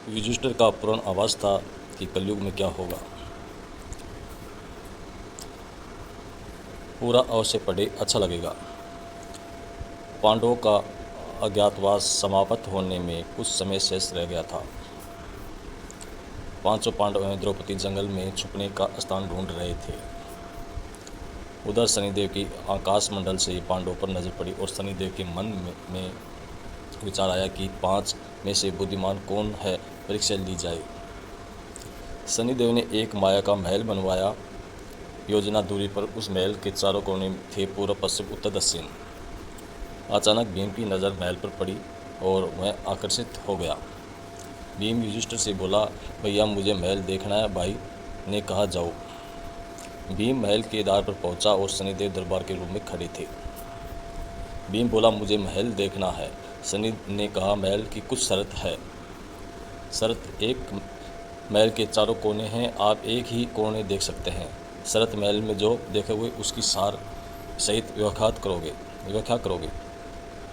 युधिष्ठिर का पूर्ण आवाज़ था कि कलयुग में क्या होगा। पूरा अवश्य पढ़े, अच्छा लगेगा। पांडवों का अज्ञातवास समाप्त होने में कुछ समय शेष रह गया था। पांचों पांडव एवं द्रौपदी जंगल में छुपने का स्थान ढूंढ रहे थे। उधर शनिदेव की आकाश मंडल से पांडवों पर नजर पड़ी और शनिदेव के मन में विचार आया कि 5 में से बुद्धिमान कौन है, परीक्षा ली जाए। शनिदेव ने एक माया का महल बनवाया। योजना दूरी पर उस महल के चारों कोने थे पूर्व, पश्चिम, उत्तर, दक्षिण। अचानक भीम की नज़र महल पर पड़ी और वह आकर्षित हो गया। भीम युधिष्ठिर से बोला, भैया मुझे महल देखना है। भाई ने कहा, जाओ। भीम महल के द्वार पर पहुंचा और शनिदेव दरबार के रूप में खड़े थे। भीम बोला, मुझे महल देखना है। शनि ने कहा, महल की कुछ शर्त है। शर्त 1, महल के चारों कोने हैं, आप एक ही कोने देख सकते हैं। शर्त, महल में जो देखोगे उसकी सार सहित व्याख्या करोगे।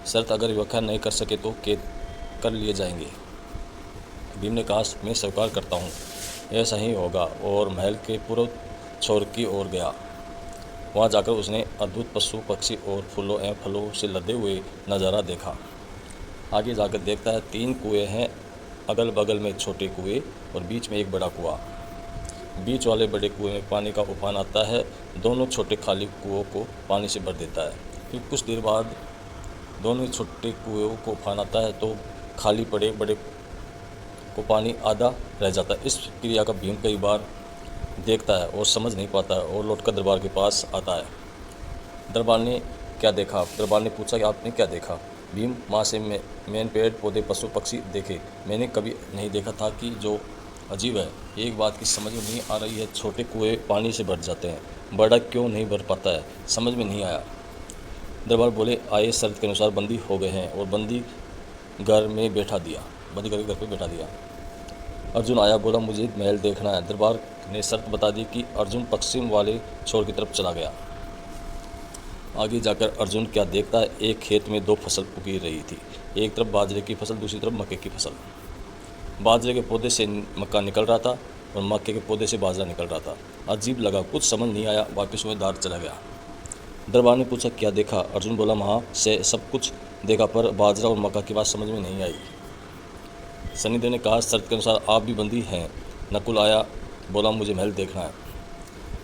शर्त, अगर व्याख्या नहीं कर सके तो कैद कर लिए जाएंगे। भीम ने कहा, मैं स्वीकार करता हूँ, ऐसा ही होगा, और महल के पूर्व छोर की ओर गया। वहाँ जाकर उसने अद्भुत पशु पक्षी और फूलों एवं फलों से लदे हुए नज़ारा देखा। आगे जाकर देखता है 3 कुएँ हैं, अगल बगल में छोटे कुएँ और बीच में एक बड़ा कुआं। बीच वाले बड़े कुएँ में पानी का उफान आता है, दोनों छोटे खाली कुओं को पानी से भर देता है। फिर कुछ देर बाद दोनों छोटे कुएं को उफान आता है तो खाली पड़े बड़े को पानी आधा रह जाता है। इस क्रिया का भीम कई बार देखता है और समझ नहीं पाता है और लौटकर दरबार के पास आता है। दरबार ने क्या देखा? दरबार ने पूछा कि आपने क्या देखा? भीम, माँ से मैंने पेड़ पौधे पशु पक्षी देखे, मैंने कभी नहीं देखा था कि जो अजीब है। एक बात की समझ में नहीं आ रही है, छोटे कुएं पानी से भर जाते हैं, बड़ा क्यों नहीं भर पाता है, समझ में नहीं आया। दरबार बोले, आए शर्त के अनुसार बंदी हो गए हैं, और बंदी घर में बैठा दिया, बंदी घर पे बैठा दिया। अर्जुन आया, बोला मुझे महल देखना है। दरबार ने शर्त बता दी कि अर्जुन पश्चिम वाले छोर की तरफ चला गया। आगे जाकर अर्जुन क्या देखता है, एक खेत में 2 फसल उगी रही थी, एक तरफ बाजरे की फसल, दूसरी तरफ मक्के की फसल। बाजरे के पौधे से मक्का निकल रहा था और मक्के के पौधे से बाजरा निकल रहा था। अजीब लगा, कुछ समझ नहीं आया, वापस वह दार चला गया। दरबार ने पूछा, क्या देखा? अर्जुन बोला, वहाँ से सब कुछ देखा, पर बाजरा और मक्का की बात समझ में नहीं आई। शनिदेव ने कहा, शर्त के अनुसार आप भी बंदी हैं। नकुल आया, बोला मुझे महल देखना है।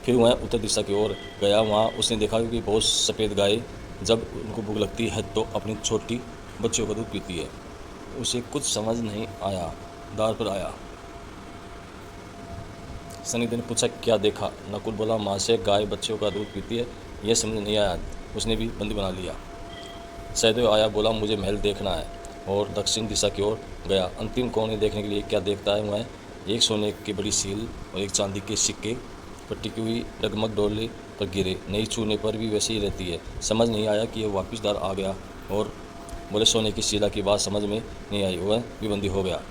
फिर वह उत्तर दिशा की ओर गया। वहाँ उसने देखा कि बहुत सफ़ेद गाय जब उनको भूख लगती है तो अपनी छोटी बच्चियों का दूध पीती है। उसे कुछ समझ नहीं आया, द्वार पर आया। शनिदेव ने पूछा, क्या देखा? नकुल बोला, माँ से गाय बच्चियों का दूध पीती है, यह समझ नहीं आया, उसने भी बंदी बना लिया। सहदेव आया, बोला मुझे महल देखना है, और दक्षिण दिशा की ओर गया। अंतिम कोने देखने के लिए क्या देखता है, वह एक सोने की बड़ी सील और एक चांदी के सिक्के पर टिकी हुई डगमग डोले पर गिरे, नहीं छूने पर भी वैसे ही रहती है। समझ नहीं आया कि यह वापिस दार आ गया, और बोले सोने की शिला की बात समझ में नहीं आई, वह भी बंदी हो गया।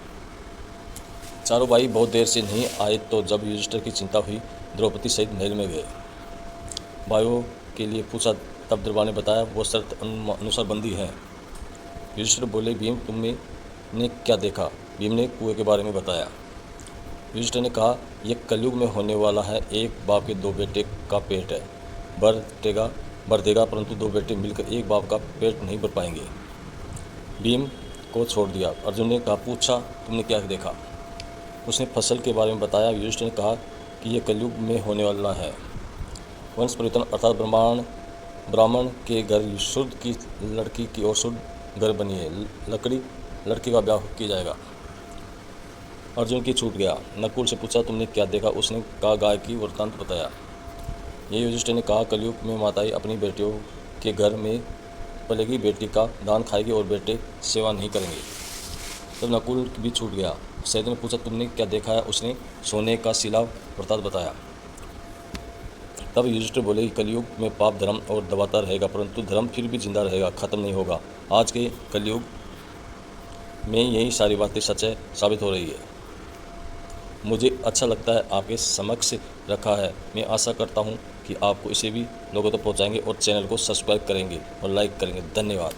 चारों भाई बहुत देर से नहीं आए तो जब युधिष्ठिर की चिंता हुई, द्रौपदी सहित महल में गए। भाइयों के लिए पूछा, तब दरबार ने बताया वो शर्त अनुसार बंदी है। युधिष्ठिर बोले, भीम तुमने क्या देखा? भीम ने कुएं के बारे में बताया। युधिष्ठिर ने कहा, यह कलयुग में होने वाला है, एक बाप के 2 बेटे का पेट है, भर देगा, परंतु 2 बेटे मिलकर एक बाप का पेट नहीं भर पाएंगे। भीम को छोड़ दिया। अर्जुन ने कहा, पूछा तुमने क्या देखा? उसने फसल के बारे में बताया। युधिष्ठिर ने कहा कि यह कलयुग में होने वाला है। वंश परिवर्तन अर्थात ब्राह्मण के घर शुद्ध की लड़की की और शुद्ध घर बनी है, लड़की का ब्याह किया जाएगा। अर्जुन की छूट गया। नकुल से पूछा, तुमने क्या देखा? उसने कहा, गाय की वृत्तांत बताया। ये युधिष्ठिर ने कहा, कलयुग में माताएं अपनी बेटियों के घर में पलेगी, बेटी का दान खाएगी और बेटे सेवा नहीं करेंगे। तब नकुल भी छूट गया। सहदेव ने पूछा, तुमने क्या देखा है? उसने सोने का शिला वृत्तांत बताया। तब युधिष्ठिर बोले, कलयुग में पाप धर्म और दबाता रहेगा, परंतु धर्म फिर भी जिंदा रहेगा, खत्म नहीं होगा। आज के कलयुग में यही सारी बातें सच साबित हो रही है। मुझे अच्छा लगता है आपके समक्ष रखा है। मैं आशा करता हूँ कि आपको इसे भी लोगों तक पहुँचाएंगे और चैनल को सब्सक्राइब करेंगे और लाइक करेंगे। धन्यवाद।